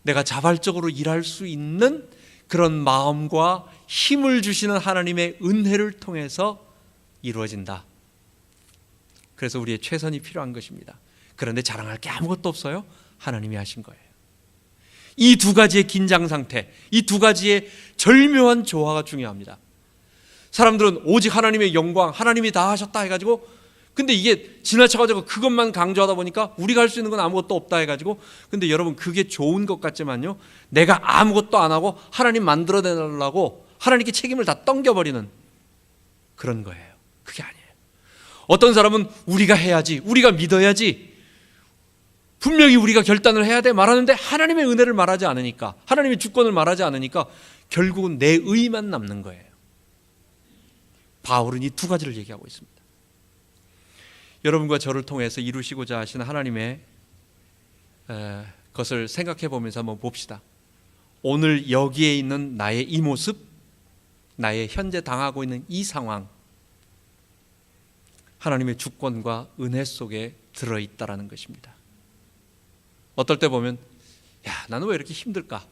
Speaker 1: 내가 자발적으로 일할 수 있는 그런 마음과 힘을 주시는 하나님의 은혜를 통해서 이루어진다. 그래서 우리의 최선이 필요한 것입니다. 그런데 자랑할 게 아무것도 없어요. 하나님이 하신 거예요. 이 두 가지의 긴장 상태, 이 두 가지의 절묘한 조화가 중요합니다. 사람들은 오직 하나님의 영광, 하나님이 다 하셨다 해가지고, 근데 이게 지나쳐가지고 그것만 강조하다 보니까 우리가 할 수 있는 건 아무것도 없다 해가지고, 근데 여러분, 그게 좋은 것 같지만요, 내가 아무것도 안 하고 하나님 만들어내려고 하나님께 책임을 다 넘겨버리는 그런 거예요. 그게 아니에요. 어떤 사람은 우리가 해야지, 우리가 믿어야지, 분명히 우리가 결단을 해야 돼 말하는데 하나님의 은혜를 말하지 않으니까, 하나님의 주권을 말하지 않으니까 결국은 내 의만 남는 거예요. 바울은 이 두 가지를 얘기하고 있습니다. 여러분과 저를 통해서 이루시고자 하시는 하나님의 것을 생각해 보면서 한번 봅시다. 오늘 여기에 있는 나의 이 모습, 나의 현재 당하고 있는 이 상황, 하나님의 주권과 은혜 속에 들어있다라는 것입니다. 어떨 때 보면, 야, 나는 왜 이렇게 힘들까?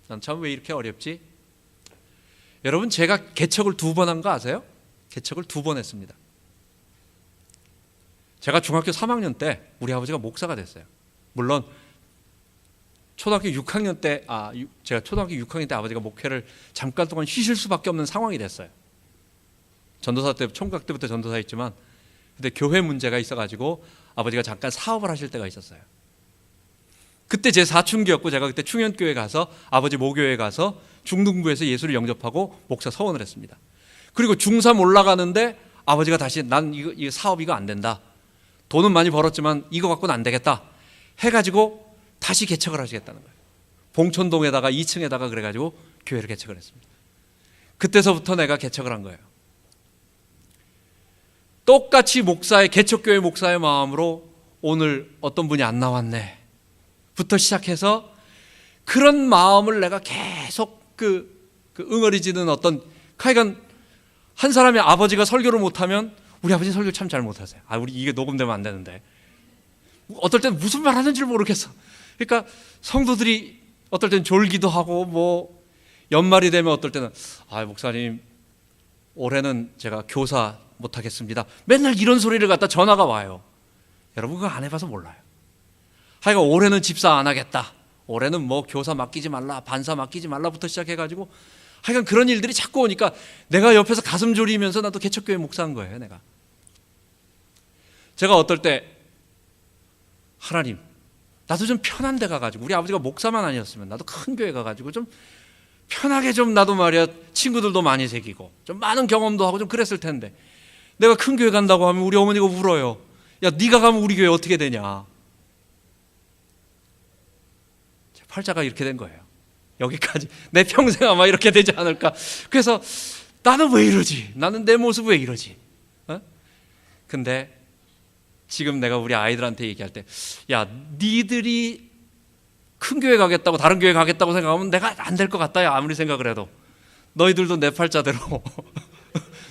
Speaker 1: 난 참 왜 이렇게 어렵지? 여러분, 제가 개척을 2번 한 거 아세요? 개척을 2번 했습니다. 제가 중학교 3학년 때 우리 아버지가 목사가 됐어요. 물론 초등학교 6학년 때, 제가 초등학교 6학년 때 아버지가 목회를 잠깐 동안 쉬실 수밖에 없는 상황이 됐어요. 전도사 때, 총각 때부터 전도사였지만, 근데 교회 문제가 있어가지고 아버지가 잠깐 사업을 하실 때가 있었어요. 그때 제 사춘기였고, 제가 그때 충현교회 가서, 아버지 모교회 가서 중등부에서 예수를 영접하고 목사 서원을 했습니다. 그리고 중3 올라가는데 아버지가 다시 난 이거 사업 이거 안 된다, 돈은 많이 벌었지만 이거 갖고는 안 되겠다 해가지고 다시 개척을 하시겠다는 거예요. 봉천동에다가 2층에다가 그래가지고 교회를 개척을 했습니다. 그때서부터 내가 개척을 한 거예요. 똑같이 목사의, 개척교회 목사의 마음으로 오늘 어떤 분이 안 나왔네 부터 시작해서 그런 마음을 내가 계속 응어리지는 어떤, 하여간 한 사람의 아버지가 설교를 못하면 우리 아버지 설교 참 잘 못하세요. 우리 이게 녹음되면 안 되는데, 어떨 때는 무슨 말 하는지를 모르겠어. 그러니까 성도들이 어떨 때는 졸기도 하고, 뭐 연말이 되면 어떨 때는 목사님 올해는 제가 교사 못하겠습니다, 맨날 이런 소리를 갖다 전화가 와요. 여러분, 그거 안 해봐서 몰라요. 하여간 올해는 집사 안 하겠다, 올해는 뭐 교사 맡기지 말라, 반사 맡기지 말라부터 시작해가지고 하여간 그런 일들이 자꾸 오니까 내가 옆에서 가슴 졸이면서 나도 개척교회 목사한 거예요. 제가 어떨 때, 하나님, 나도 좀 편한 데 가가지고, 우리 아버지가 목사만 아니었으면 나도 큰 교회 가가지고 좀 편하게 좀, 나도 말이야 친구들도 많이 새기고 좀 많은 경험도 하고 좀 그랬을 텐데, 내가 큰 교회 간다고 하면 우리 어머니가 울어요. 야, 네가 가면 우리 교회 어떻게 되냐. 제 팔자가 이렇게 된 거예요. 여기까지 내 평생 아마 이렇게 되지 않을까. 그래서 나는 왜 이러지? 나는 내 모습 왜 이러지? 근데 지금 내가 우리 아이들한테 얘기할 때, 야, 니들이 큰 교회 가겠다고, 다른 교회 가겠다고 생각하면 내가 안 될 것 같다. 야, 아무리 생각을 해도 너희들도 내 팔자대로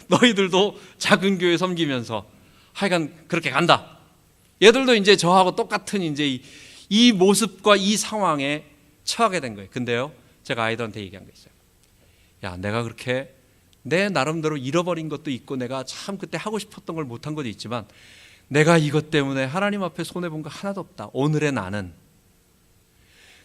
Speaker 1: 너희들도 작은 교회 섬기면서 하여간 그렇게 간다. 얘들도 이제 저하고 똑같은 이제 이 모습과 이 상황에 처하게 된 거예요. 근데요, 제가 아이들한테 얘기한 게 있어요. 야, 내가 그렇게 내 나름대로 잃어버린 것도 있고 내가 참 그때 하고 싶었던 걸 못한 것도 있지만 내가 이것 때문에 하나님 앞에 손해본 거 하나도 없다. 오늘의 나는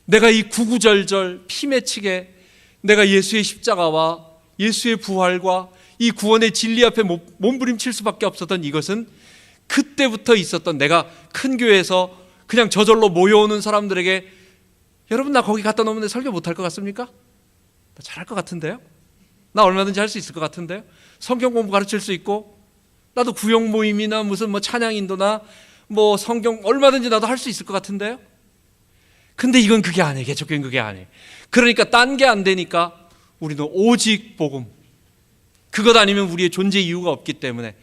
Speaker 1: 내가 이 구구절절 피 맺히게 내가 예수의 십자가와 예수의 부활과 이 구원의 진리 앞에 몸부림칠 수밖에 없었던 이것은 그때부터 있었던 내가 큰 교회에서 그냥 저절로 모여오는 사람들에게 여러분 나 거기 갖다 놓으면 설교 못할 것 같습니까? 나 잘할 것 같은데요? 나 얼마든지 할 수 있을 것 같은데요? 성경 공부 가르칠 수 있고 나도 구역 모임이나 무슨 뭐 찬양 인도나 뭐 성경 얼마든지 나도 할 수 있을 것 같은데요? 근데 이건 그게 아니에요. 개척교회는 그게 아니에요. 그러니까 딴 게 안 되니까 우리는 오직 복음, 그것 아니면 우리의 존재 이유가 없기 때문에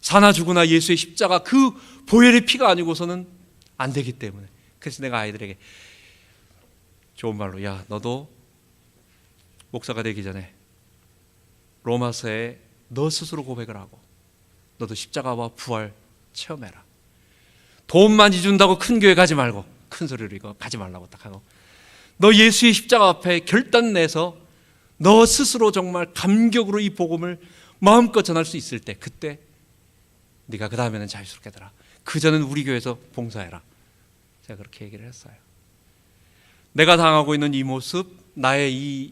Speaker 1: 사나 죽으나 예수의 십자가 그 보혈의 피가 아니고서는 안 되기 때문에. 그래서 내가 아이들에게 좋은 말로 야 너도 목사가 되기 전에 로마서에 너 스스로 고백을 하고 너도 십자가와 부활 체험해라. 돈 많이 준다고 큰 교회 가지 말고 큰 소리로 이거 가지 말라고 딱 하고 너 예수의 십자가 앞에 결단 내서 너 스스로 정말 감격으로 이 복음을 마음껏 전할 수 있을 때 그때 네가 그 다음에는 자유스럽게 되라. 그 전은 우리 교회에서 봉사해라. 제가 그렇게 얘기를 했어요. 내가 당하고 있는 이 모습, 나의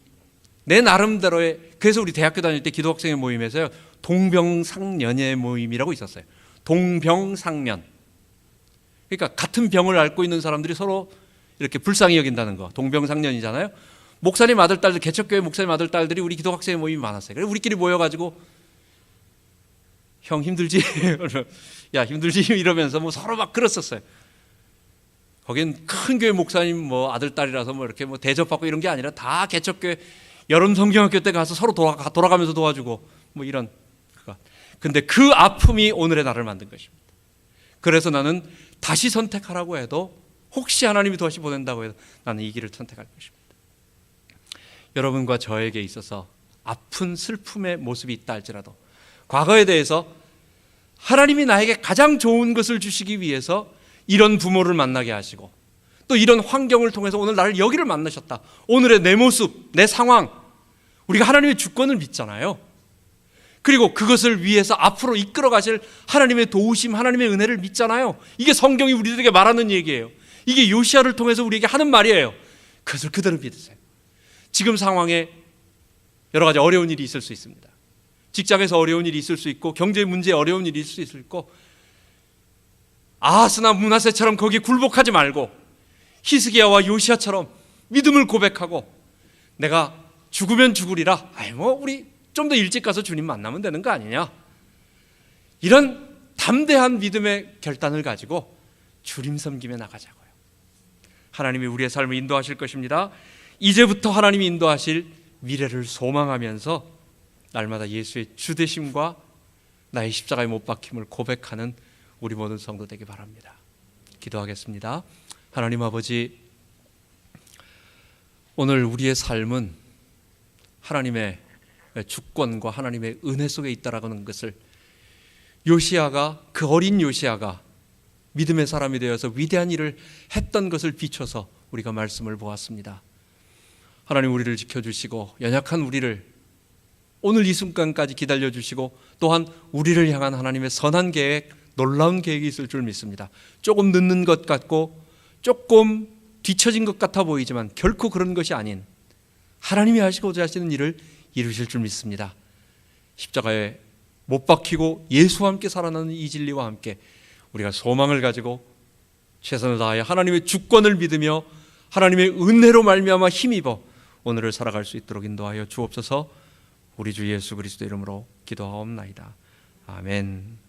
Speaker 1: 내 나름대로의, 그래서 우리 대학교 다닐 때 기도학생회 모임에서요 동병상련의 모임이라고 있었어요. 동병상련. 그러니까 같은 병을 앓고 있는 사람들이 서로 이렇게 불쌍히 여긴다는 거. 동병상련이잖아요. 목사님 아들 딸들, 개척교회 목사님 아들 딸들이 우리 기도학생회 모임이 많았어요. 그래서 우리끼리 모여가지고 형 힘들지? 야 힘들지? 이러면서 뭐 서로 막 그랬었어요. 거긴 큰 교회 목사님 뭐 아들 딸이라서 뭐 이렇게 뭐 대접받고 이런 게 아니라 다 개척교회 여름 성경학교 때 가서 서로 돌아가면서 도와주고 뭐 이런 그거. 근데 그 아픔이 오늘의 나를 만든 것입니다. 그래서 나는 다시 선택하라고 해도 혹시 하나님이 다시 보낸다고 해도 나는 이 길을 선택할 것입니다. 여러분과 저에게 있어서 아픈 슬픔의 모습이 있다 할지라도 과거에 대해서 하나님이 나에게 가장 좋은 것을 주시기 위해서 이런 부모를 만나게 하시고 또 이런 환경을 통해서 오늘 나를 여기를 만나셨다. 오늘의 내 모습, 내 상황, 우리가 하나님의 주권을 믿잖아요. 그리고 그것을 위해서 앞으로 이끌어 가실 하나님의 도우심, 하나님의 은혜를 믿잖아요. 이게 성경이 우리들에게 말하는 얘기예요. 이게 요시야를 통해서 우리에게 하는 말이에요. 그것을 그대로 믿으세요. 지금 상황에 여러 가지 어려운 일이 있을 수 있습니다. 직장에서 어려운 일이 있을 수 있고 경제 문제에 어려운 일이 있을 수 있고 아하스나 므낫세처럼 거기에 굴복하지 말고 히스기야와 요시야처럼 믿음을 고백하고 내가 죽으면 죽으리라. 아이 뭐 우리 좀 더 일찍 가서 주님 만나면 되는 거 아니냐. 이런 담대한 믿음의 결단을 가지고 주님 섬김에 나가자고요. 하나님이 우리의 삶을 인도하실 것입니다. 이제부터 하나님이 인도하실 미래를 소망하면서 날마다 예수의 주되심과 나의 십자가에 못 박힘을 고백하는 우리 모든 성도 되기 바랍니다. 기도하겠습니다. 하나님 아버지, 오늘 우리의 삶은 하나님의 주권과 하나님의 은혜 속에 있다라는 것을 요시야가, 그 어린 요시야가 믿음의 사람이 되어서 위대한 일을 했던 것을 비춰서 우리가 말씀을 보았습니다. 하나님 우리를 지켜주시고 연약한 우리를 오늘 이 순간까지 기다려주시고 또한 우리를 향한 하나님의 선한 계획, 놀라운 계획이 있을 줄 믿습니다. 조금 늦는 것 같고 조금 뒤처진 것 같아 보이지만 결코 그런 것이 아닌 하나님이 하시고자 하시는 일을 이루실 줄 믿습니다. 십자가에 못 박히고 예수와 함께 살아나는 이 진리와 함께 우리가 소망을 가지고 최선을 다하여 하나님의 주권을 믿으며 하나님의 은혜로 말미암아 힘입어 오늘을 살아갈 수 있도록 인도하여 주옵소서. 우리 주 예수 그리스도 이름으로 기도하옵나이다. 아멘.